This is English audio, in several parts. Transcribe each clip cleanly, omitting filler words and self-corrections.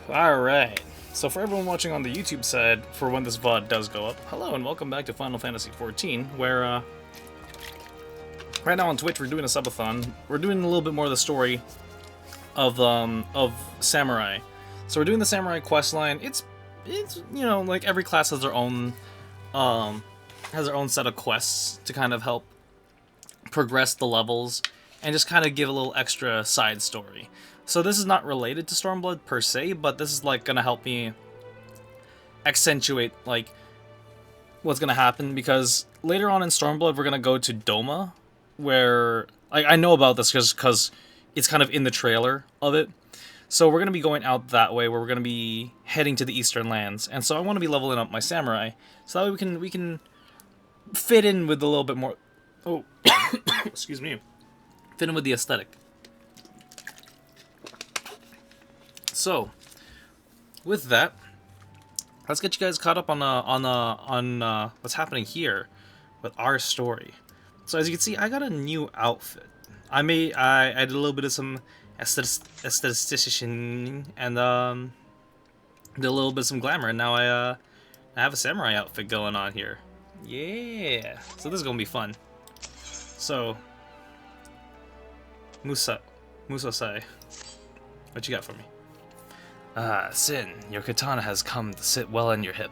Alright, so for everyone watching on the YouTube side, for when this VOD does go up, hello and welcome back to Final Fantasy XIV, where, right now on Twitch we're doing a subathon. We're doing a little bit more of the story of Samurai. So we're doing the Samurai Questline. It's you know, like every class has their own set of quests to kind of help progress the levels and just kind of give a little extra side story. So this is not related to Stormblood per se, but this is like gonna help me accentuate like what's gonna happen, because later on in Stormblood we're gonna go to Doma, where I know about this because it's kind of in the trailer of it. So we're gonna be going out that way, where we're gonna be heading to the Eastern Lands, and so I want to be leveling up my samurai, so that way we can fit in with a little bit more. Oh, excuse me, fit in with the aesthetic. So, with that, let's get you guys caught up on what's happening here with our story. So as you can see, I got a new outfit. I did a little bit of some aesthetician and did a little bit of some glamour, and now I have a samurai outfit going on here. Yeah, so this is gonna be fun. So, Musasai, what you got for me? Ah, Sin, your katana has come to sit well in your hip.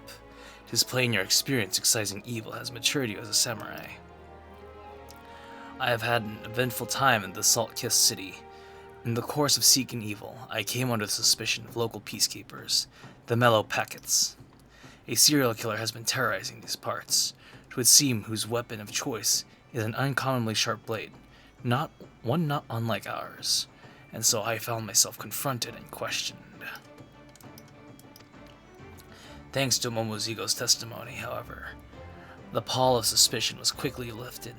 'Tis plain your experience excising evil has matured you as a samurai. I have had an eventful time in the salt-kissed city. In the course of seeking evil, I came under the suspicion of local peacekeepers, the Mellow Packets. A serial killer has been terrorizing these parts. It would seem whose weapon of choice is an uncommonly sharp blade, not unlike ours, and so I found myself confronted and questioned. Thanks to Momozigo's testimony, however, the pall of suspicion was quickly lifted.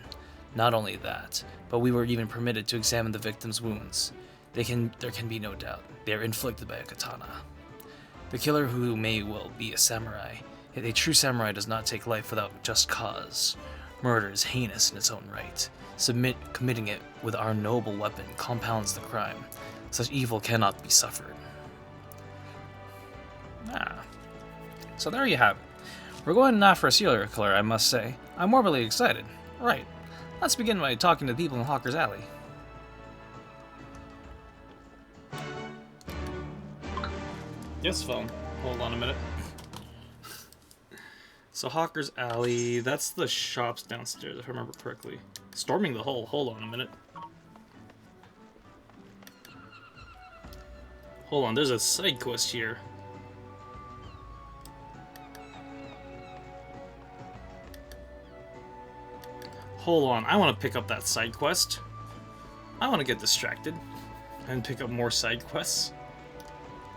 Not only that, but we were even permitted to examine the victim's wounds. There can be no doubt they are inflicted by a katana. The killer, who may well be a samurai, yet a true samurai does not take life without just cause. Murder is heinous in its own right. Committing it with our noble weapon compounds the crime. Such evil cannot be suffered. So there you have it. We're going now for a serial killer, I must say. I'm morbidly excited. Right. Let's begin by talking to the people in Hawker's Alley. Yes, phone. Hold on a minute. So Hawker's Alley, that's the shops downstairs, if I remember correctly. Storming the Hull. Hold on a minute. Hold on, there's a side quest here. Hold on, I want to pick up that side quest. I want to get distracted and pick up more side quests.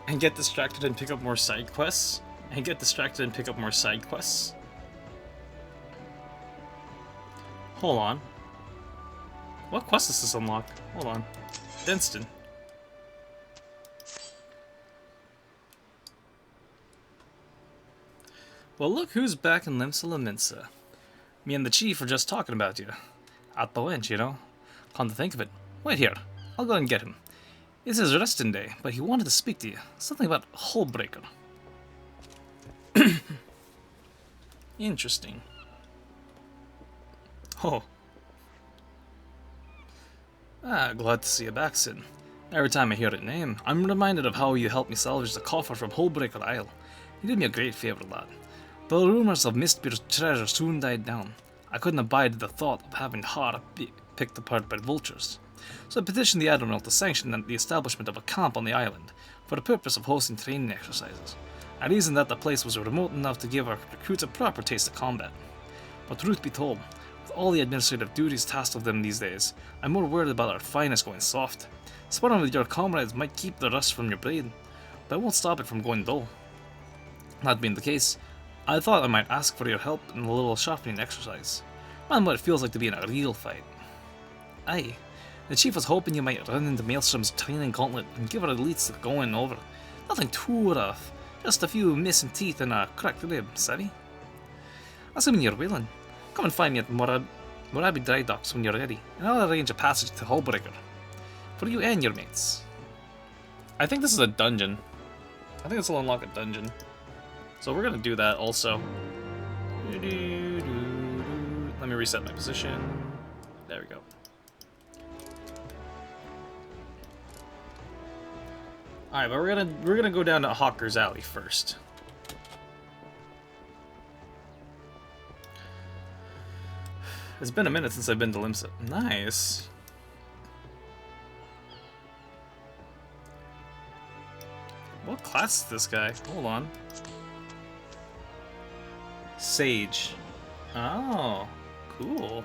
And get distracted and pick up more side quests. And get distracted and pick up more side quests. Hold on. What quest does this unlock? Hold on. Denston. Well, look who's back in Limsa Laminsa. Me and the chief were just talking about you. At the wench, you know. Come to think of it. Wait here. I'll go and get him. It's his resting day, but he wanted to speak to you. Something about Hullbreaker. Interesting. Oh. Glad to see you back, Sid. Every time I hear your name, I'm reminded of how you helped me salvage the coffer from Hullbreaker Isle. You did me a great favor, lad. The rumors of Mistbeard's treasure soon died down. I couldn't abide the thought of having Har picked apart by vultures. So I petitioned the Admiral to sanction the establishment of a camp on the island for the purpose of hosting training exercises. I reasoned that the place was remote enough to give our recruits a proper taste of combat. But truth be told, with all the administrative duties tasked of them these days, I'm more worried about our finest going soft. Sparring with your comrades might keep the rust from your blade, but it won't stop it from going dull. That being the case, I thought I might ask for your help in a little sharpening exercise. Man, what it feels like to be in a real fight. Aye, the chief was hoping you might run into Maelstrom's training gauntlet and give our elites the going over. Nothing too rough, just a few missing teeth and a cracked rib, savvy? Assuming you're willing, come and find me at Morabi Dry Docks when you're ready, and I'll arrange a passage to Hullbreaker. For you and your mates. I think this is a dungeon. I think this will unlock a dungeon. So we're gonna do that also. Let me reset my position. There we go. Alright, but we're gonna go down to Hawker's Alley first. It's been a minute since I've been to Limsa. Nice. What class is this guy? Hold on. Sage. Oh, cool.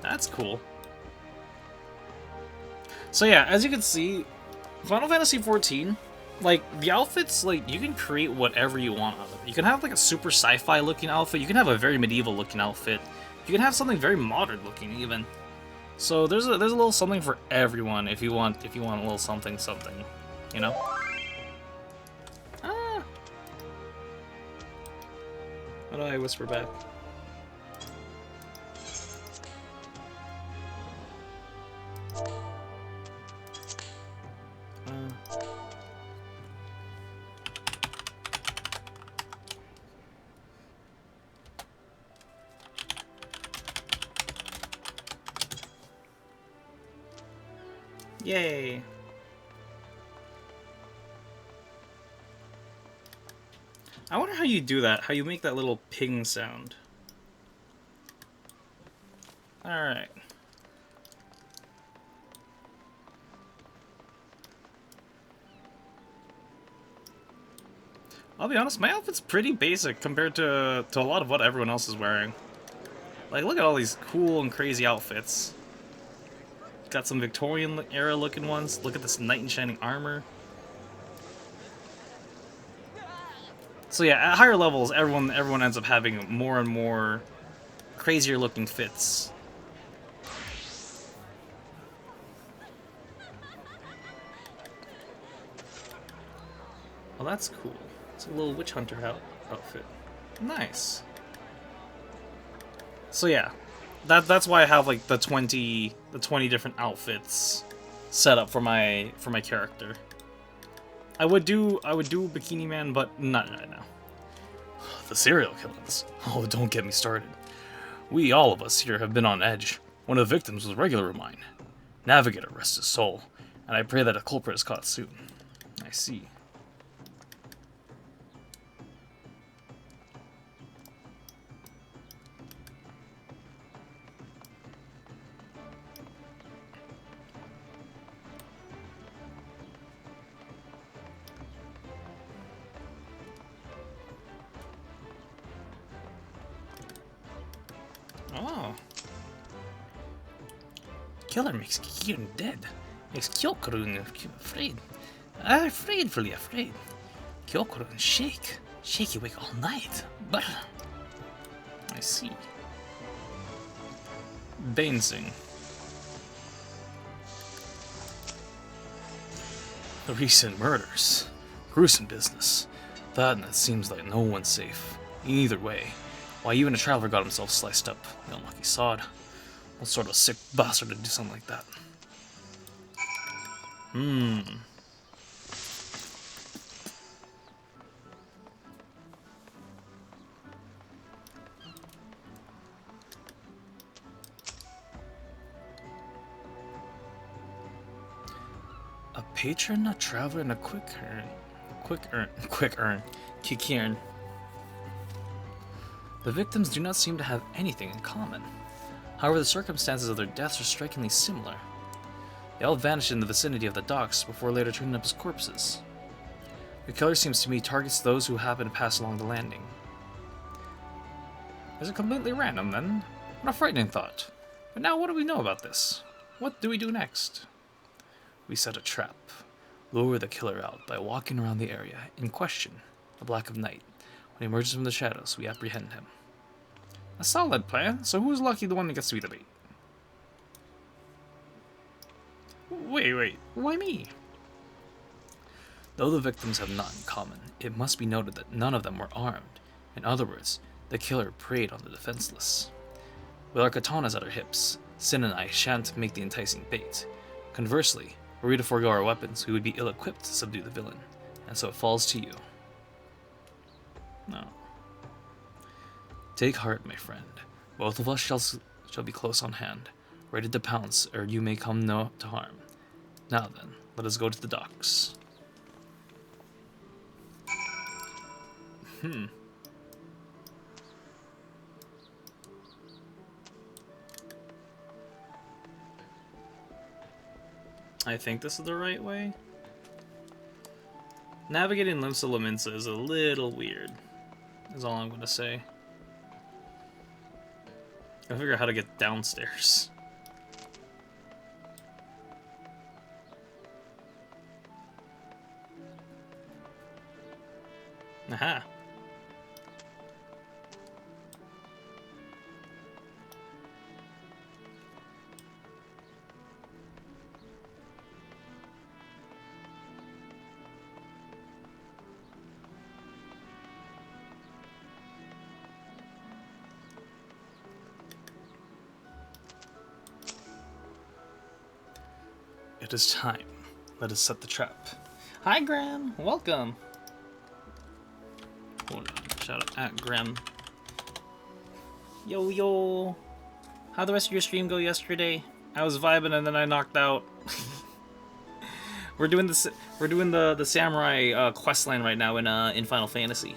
That's cool. So yeah, as you can see, Final Fantasy XIV, like, the outfits, like, you can create whatever you want out of it. You can have, like, a super sci-fi looking outfit, you can have a very medieval looking outfit, you can have something very modern looking, even. So there's a little something for everyone if you want a little something, you know? Ah! How do I whisper back? Yay! I wonder how you do that, how you make that little ping sound. Alright. I'll be honest, my outfit's pretty basic compared to a lot of what everyone else is wearing. Like, look at all these cool and crazy outfits. Got some Victorian era looking ones. Look at this knight in shining armor. So yeah, at higher levels, everyone ends up having more and more crazier looking fits. Well, that's cool. It's a little witch hunter outfit. Nice. So yeah, that's why I have like the 20 different outfits set up for my character. I would do Bikini Man, but not right now. The serial killings. Oh, don't get me started. All of us here have been on edge. One of the victims was a regular of mine. Navigator, rest his soul, and I pray that a culprit is caught soon. I see. Oh. Killer makes Kieran dead. Makes Kyokurun afraid. Afraidfully afraid. Kyokurun shake. Shake you awake all night. But I see. Bainsing. The recent murders. Gruesome business. That and it seems like no one's safe. Either way. Why, even a traveler got himself sliced up. The unlucky sod. What sort of sick bastard to do something like that? A patron, a traveler, and a quick earn. Kikiern. The victims do not seem to have anything in common. However, the circumstances of their deaths are strikingly similar. They all vanished in the vicinity of the docks before later turning up as corpses. The killer seems to me targets those who happen to pass along the landing. Is it completely random, then? What a frightening thought. But now what do we know about this? What do we do next? We set a trap. Lure the killer out by walking around the area in question, the black of night. When he emerges from the shadows, we apprehend him. A solid plan, so who's lucky the one that gets to be the bait? Wait, why me? Though the victims have naught in common, it must be noted that none of them were armed. In other words, the killer preyed on the defenseless. With our katanas at our hips, Sin and I shan't make the enticing bait. Conversely, were we to forego our weapons, we would be ill-equipped to subdue the villain, and so it falls to you. No. Take heart, my friend. Both of us shall be close on hand, ready to pounce ere you may come no to harm. Now then, let us go to the docks. I think this is the right way. Navigating Limsa Laminsa is a little weird, is all I'm going to say. I figure out how to get downstairs. Aha. It is time. Let us set the trap. Hi, Graham. Welcome. Hold on. Shout out at Graham. Yo, yo. How'd the rest of your stream go yesterday? I was vibing and then I knocked out. We're doing the Samurai Questline right now in Final Fantasy.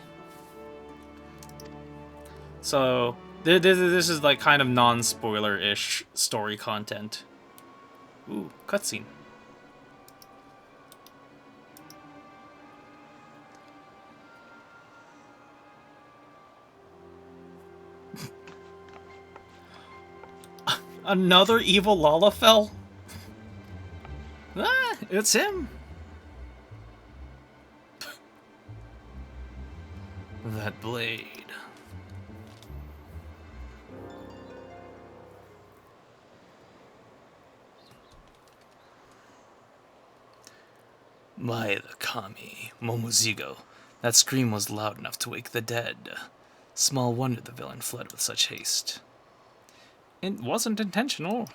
So this is like kind of non-spoiler-ish story content. Ooh, cutscene. Another evil Lalafell? Ah, it's him. That blade. By the Kami, Momozigo, that scream was loud enough to wake the dead. Small wonder the villain fled with such haste. It wasn't intentional.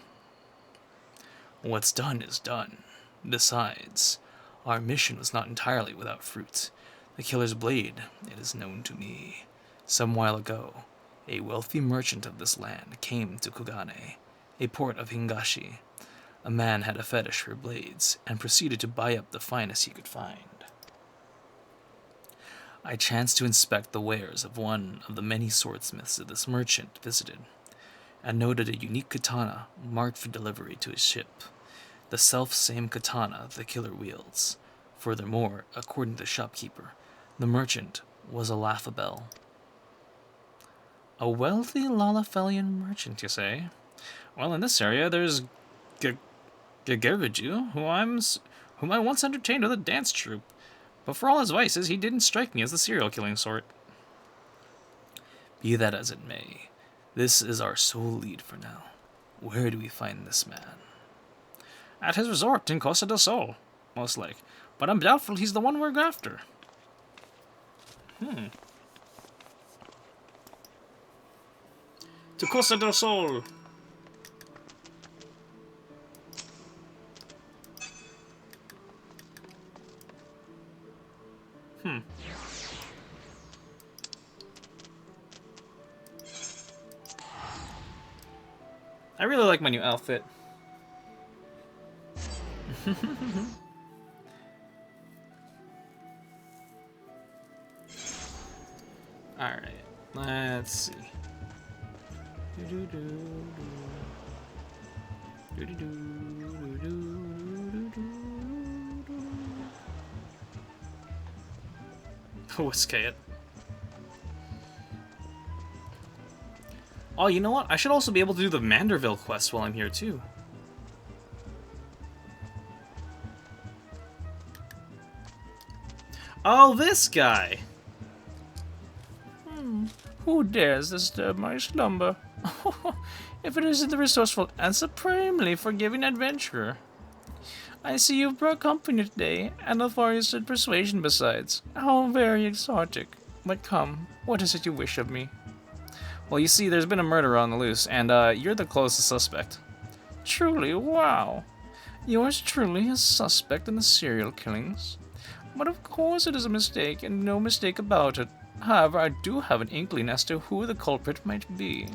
What's done is done. Besides, our mission was not entirely without fruit. The killer's blade, it is known to me. Some while ago, a wealthy merchant of this land came to Kugane, a port of Hingashi. A man had a fetish for blades, and proceeded to buy up the finest he could find. I chanced to inspect the wares of one of the many swordsmiths that this merchant visited, and noted a unique katana marked for delivery to his ship, the self-same katana the killer wields. Furthermore, according to the shopkeeper, the merchant was a Laughabell. A wealthy Lalafellian merchant, you say? Well, in this area, there's Gagerviju, whom I once entertained with a dance troupe, but for all his vices, he didn't strike me as the serial-killing sort. Be that as it may, this is our sole lead for now. Where do we find this man? At his resort in Costa del Sol, most like, but I'm doubtful he's the one we're after. To Costa del Sol! I really like my new outfit. Alright, let's see. Whiskey it. Oh, you know what? I should also be able to do the Manderville quest while I'm here, too. Oh, this guy! Who dares disturb my slumber? If it isn't the resourceful and supremely forgiving adventurer. I see you've brought company today, and a far-eastern persuasion besides. How very exotic. But come, what is it you wish of me? Well, you see, there's been a murder on the loose, and you're the closest suspect. Truly, wow. Yours truly is suspect in the serial killings. But of course it is a mistake, and no mistake about it. However, I do have an inkling as to who the culprit might be.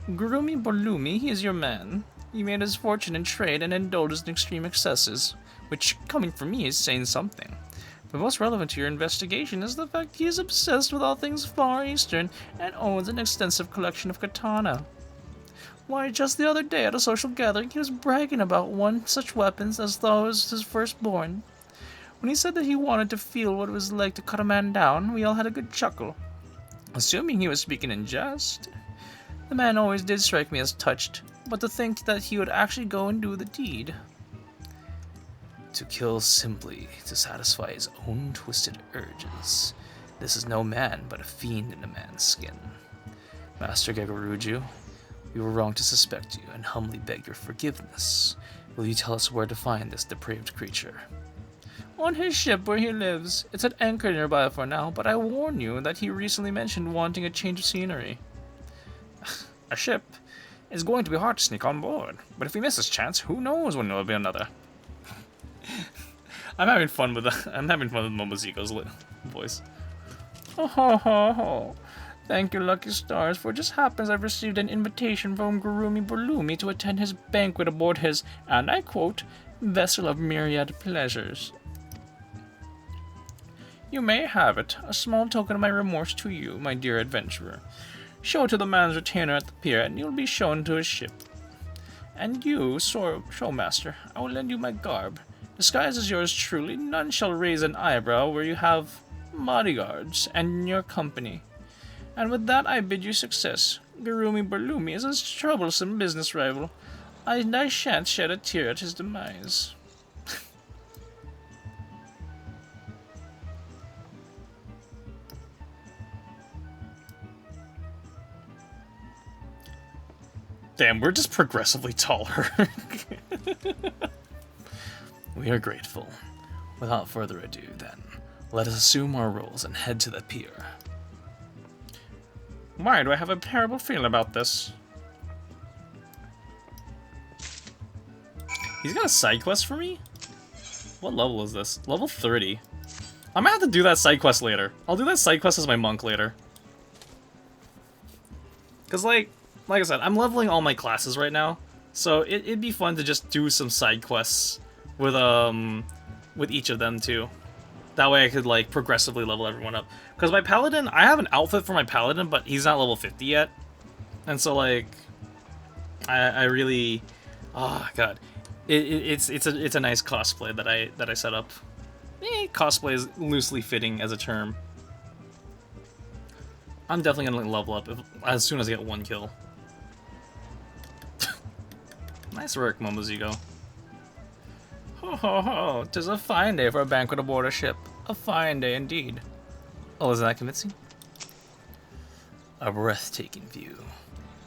Gurumi Bolumi, he is your man. He made his fortune in trade and indulged in extreme excesses, which, coming from me, is saying something. But most relevant to your investigation is the fact he is obsessed with all things Far Eastern and owns an extensive collection of katana. Why, just the other day at a social gathering, he was bragging about one such weapons as though it was his firstborn. When he said that he wanted to feel what it was like to cut a man down, we all had a good chuckle, assuming he was speaking in jest. The man always did strike me as touched, but to think that he would actually go and do the deed. To kill simply to satisfy his own twisted urges. This is no man, but a fiend in a man's skin. Master Gegoruju, we were wrong to suspect you, and humbly beg your forgiveness. Will you tell us where to find this depraved creature? On his ship where he lives. It's at anchor nearby for now, but I warn you that he recently mentioned wanting a change of scenery. A ship? It's going to be hard to sneak on board, but if we miss this chance, who knows when there will be another. I'm having fun with Momozigo's voice. Ho ho ho ho. Thank you, lucky stars, for it just happens I've received an invitation from Gurumi Bolumi to attend his banquet aboard his, and I quote, vessel of myriad pleasures. You may have it, a small token of my remorse to you, my dear adventurer. Show it to the man's retainer at the pier, and you'll be shown to his ship. And you, showmaster, I will lend you my garb. Disguised as yours truly, none shall raise an eyebrow where you have bodyguards and your company. And with that I bid you success. Gurumi Bolumi is a troublesome business rival, and I shan't shed a tear at his demise. Damn, we're just progressively taller. We are grateful. Without further ado, then, let us assume our roles and head to the pier. Why do I have a terrible feeling about this? He's got a side quest for me? What level is this? Level 30. I'm gonna have to do that side quest later. I'll do that side quest as my monk later. Because, like I said, I'm leveling all my classes right now, so it'd be fun to just do some side quests with each of them too. That way I could like progressively level everyone up. Because my paladin, I have an outfit for my paladin, but he's not level 50 yet, and so like, I really, oh god, it's a nice cosplay that I set up. Cosplay is loosely fitting as a term. I'm definitely gonna level up as soon as I get 1 kill. Nice work, Momozigo. Ho ho ho, 'tis a fine day for a banquet aboard a ship. A fine day indeed. Oh, isn't that convincing? A breathtaking view.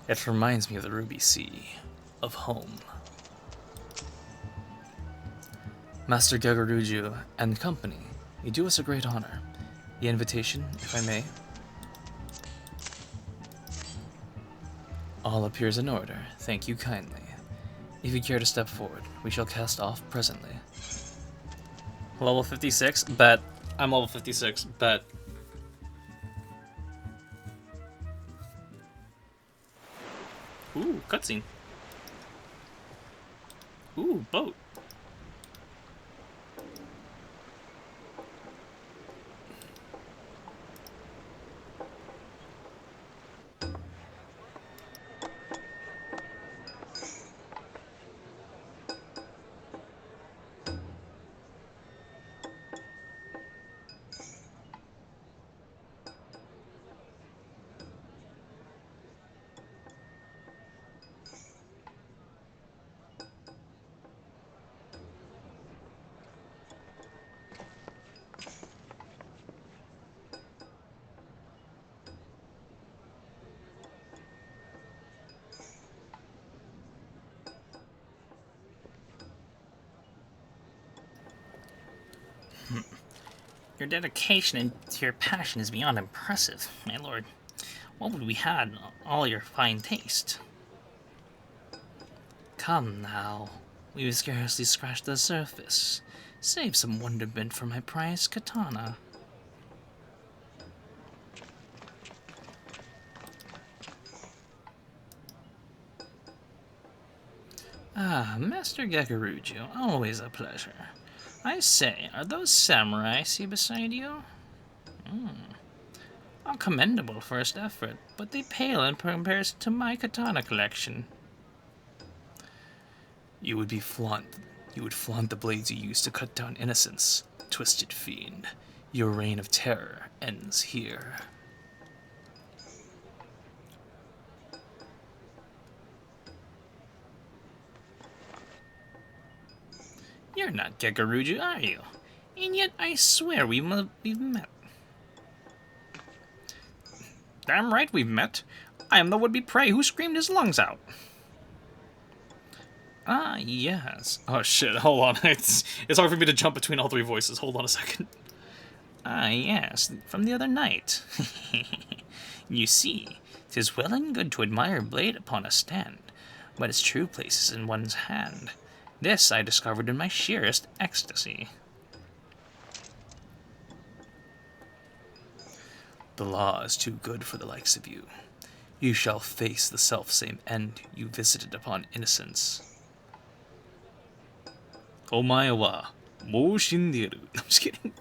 It reminds me of the Ruby Sea, of home. Master Gegoruju and company, you do us a great honor. The invitation, if I may. All appears in order, thank you kindly. If you care to step forward, we shall cast off presently. Level 56? Bet. I'm level 56. Bet. Ooh, cutscene. Ooh, boat. Your dedication and your passion is beyond impressive, my lord. what would we have all your fine taste? Come now, we've scarcely scratched the surface. Save some wonderment for my prized katana. Ah, Master Gagarujo, always a pleasure. I say, are those samurai I see beside you? A commendable first effort, but they pale in comparison to my katana collection. You would flaunt the blades you used to cut down innocents, twisted fiend. Your reign of terror ends here. You're not Gagaruju, are you? And yet I swear we've met. Damn right we've met. I am the would-be prey who screamed his lungs out. Ah, yes. Oh shit, hold on. It's hard for me to jump between all three voices. Hold on a second. Ah, yes, from the other night. You see, 'tis well and good to admire a blade upon a stand, but its true place is in one's hand. This I discovered in my sheerest ecstasy. The law is too good for the likes of you. You shall face the self-same end you visited upon innocence. Omae wa mou shinderu. I'm just kidding.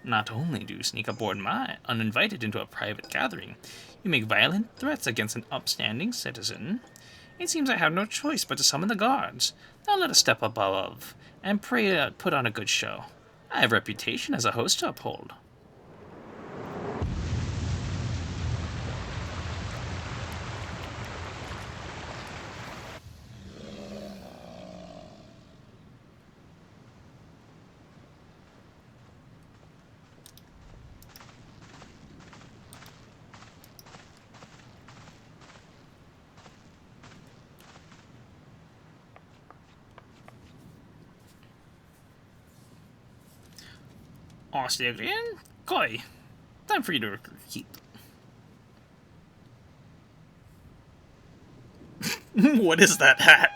Not only do you sneak aboard uninvited into a private gathering, you make violent threats against an upstanding citizen. It seems I have no choice but to summon the guards. Now let us step above and pray put on a good show. I have reputation as a host to uphold. Australian? Koi. Time for you to repeat. What is that hat?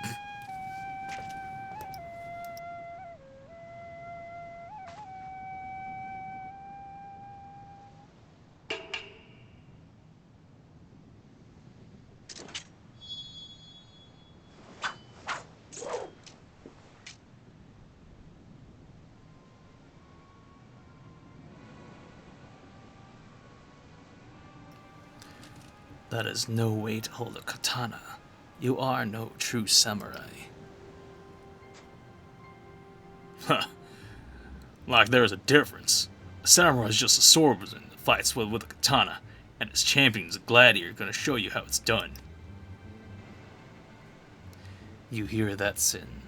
That is no way to hold a katana. You are no true samurai. Huh. Like there is a difference. A samurai is just a swordsman that fights with a katana, and his champion is a gladiator gonna show you how it's done. You hear that, Sin?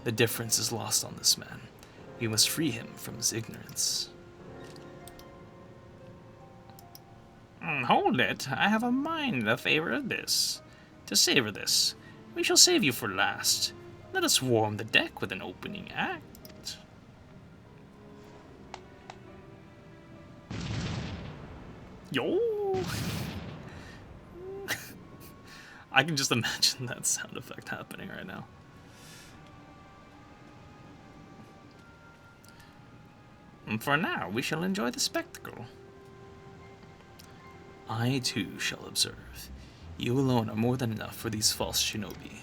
The difference is lost on this man. We must free him from his ignorance. Hold it. I have a mind in favor of this. To savor this, we shall save you for last. Let us warm the deck with an opening act. Yo! I can just imagine that sound effect happening right now. And for now, we shall enjoy the spectacle. I too shall observe. You alone are more than enough for these false shinobi.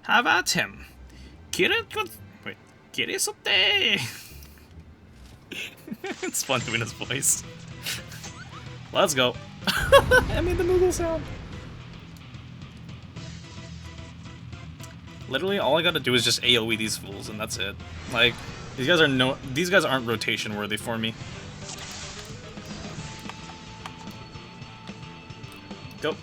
Have at him! Kirisote! It's fun doing his voice. Let's go. I made the Moogle sound. Literally, all I gotta do is just AoE these fools, and that's it. Like, these guys aren't rotation worthy for me. Go.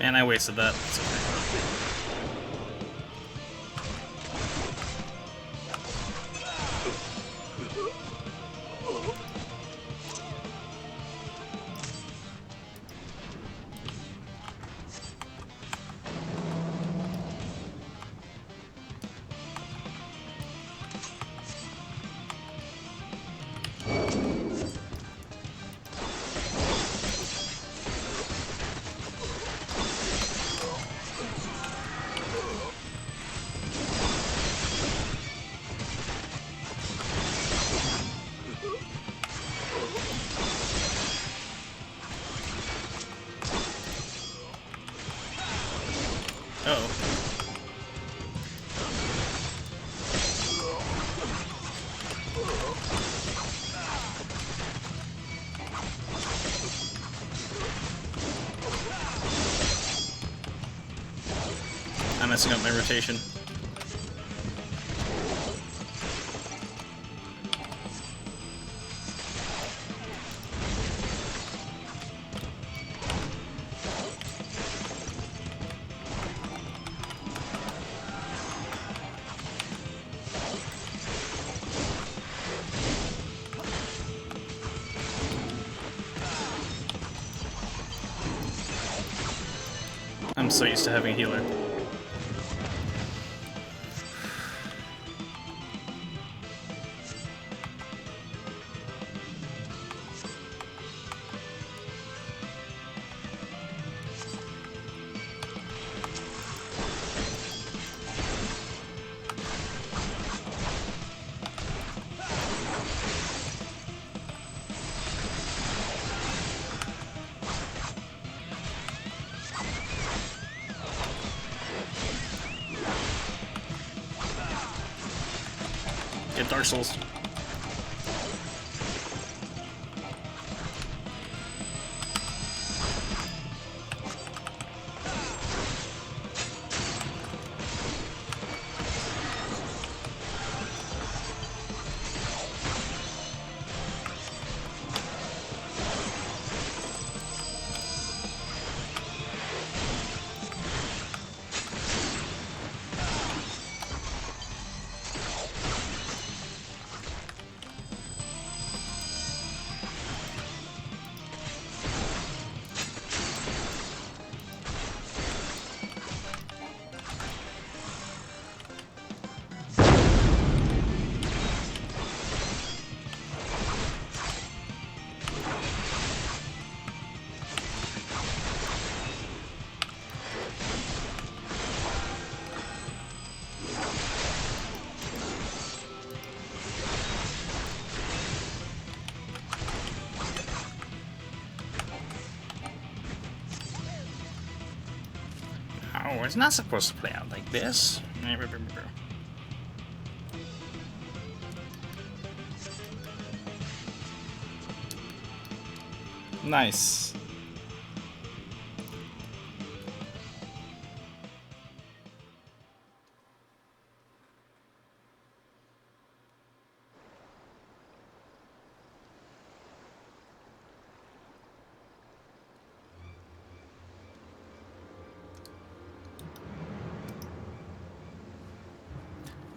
And I wasted that. That's okay. I'm messing up my rotation. I'm so used to having a healer. Get Dark Souls. Oh, it's not supposed to play out like this. Nice.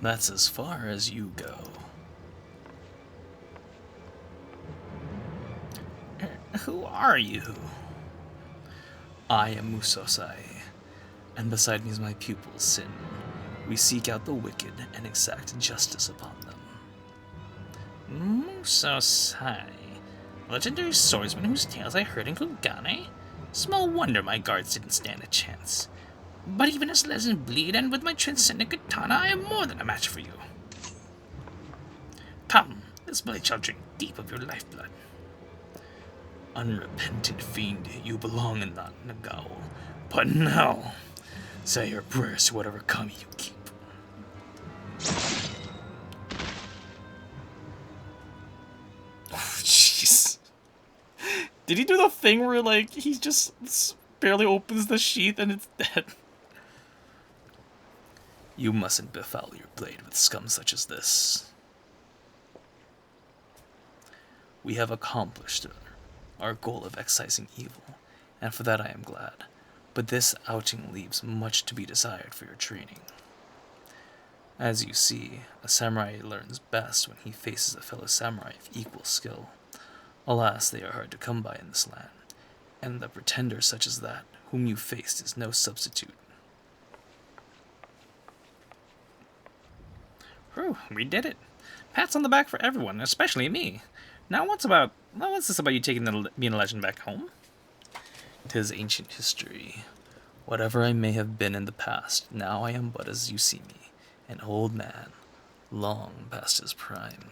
That's as far as you go. Who are you? I am Musosai, and beside me is my pupil Sin. We seek out the wicked and exact justice upon them. Musosai, legendary swordsman whose tales I heard in Kugane? Small wonder my guards didn't stand a chance. But even as legend bleed, and with my transcendent katana, I am more than a match for you. Come, this blade shall drink deep of your lifeblood. Unrepentant fiend, you belong in that Nagao. But now, say your prayers to whatever kami you keep. Oh, jeez. Did he do the thing where, like, he just barely opens the sheath and it's dead? You mustn't befoul your blade with scum such as this. We have accomplished our goal of excising evil, and for that I am glad. but this outing leaves much to be desired for your training. As you see, a samurai learns best when he faces a fellow samurai of equal skill. Alas, they are hard to come by in this land, and the pretender such as that whom you faced is no substitute. Whew, we did it. Pats on the back for everyone, especially me. Now what's this about you taking the being a legend back home? 'Tis ancient history. Whatever I may have been in the past, now I am but as you see me, an old man, long past his prime.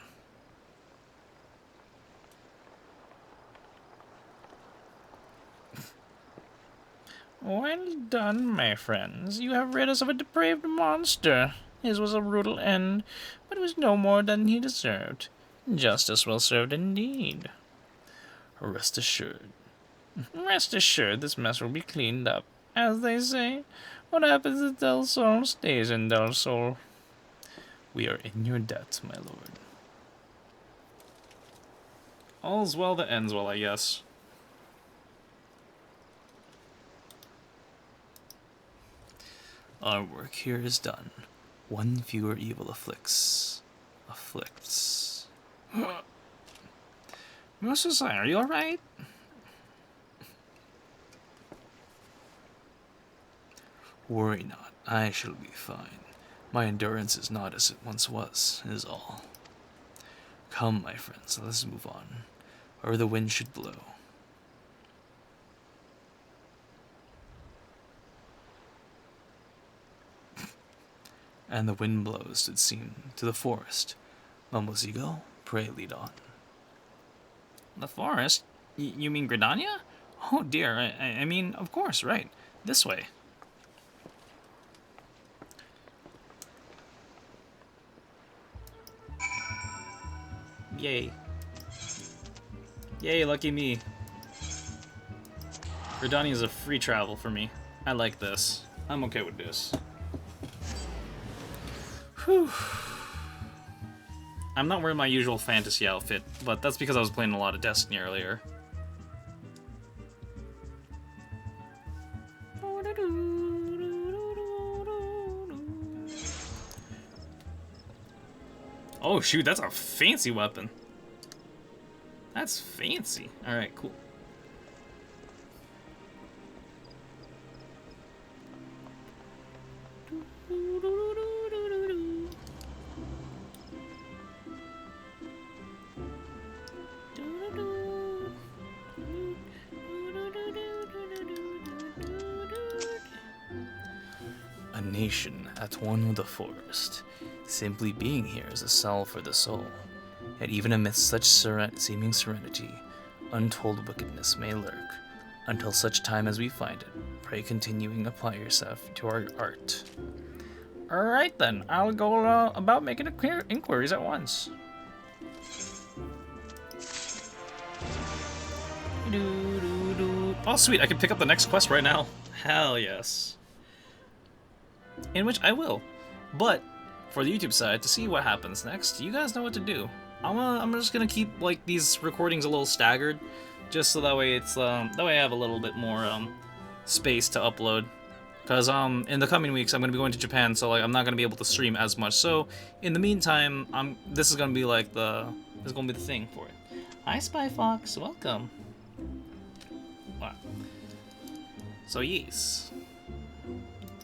Well done, my friends. You have rid us of a depraved monster. His was a brutal end, but it was no more than he deserved. Justice well served indeed. Rest assured. Rest assured this mess will be cleaned up. As they say, what happens to Del Sol stays in Del Sol. We are in your debt, my lord. All's well that ends well, I guess. Our work here is done. One fewer evil afflicts. Mr. Sai, are you alright? Worry not, I shall be fine. My endurance is not as it once was, is all. Come, my friends, let us move on, or the wind should blow. And the wind blows, it seem, to the forest. Mumble Seagull, pray lead on. The forest? You mean Gridania? Oh dear, I mean, of course, right. This way. Yay. Yay, lucky me. Gridania is a free travel for me. I like this. I'm okay with this. Whew. I'm not wearing my usual fantasy outfit, but that's because I was playing a lot of Destiny earlier. Oh shoot, that's a fancy weapon. That's fancy. Alright, cool. A nation at one with the forest. Simply being here is a salve for the soul. Yet even amidst such seeming serenity, untold wickedness may lurk. Until such time as we find it, pray continuing apply yourself to our art. Alright then, I'll go about making inquiries at once. Oh sweet, I can pick up the next quest right now. Hell yes. In which I will. But for the YouTube side, to see what happens next, you guys know what to do. I'm just gonna keep like these recordings a little staggered, just so that way it's that way I have a little bit more space to upload. Cause in the coming weeks I'm gonna be going to Japan, so like I'm not gonna be able to stream as much. So in the meantime, this is gonna be like the thing for it. Hi Spy Fox, welcome. Wow. So yes.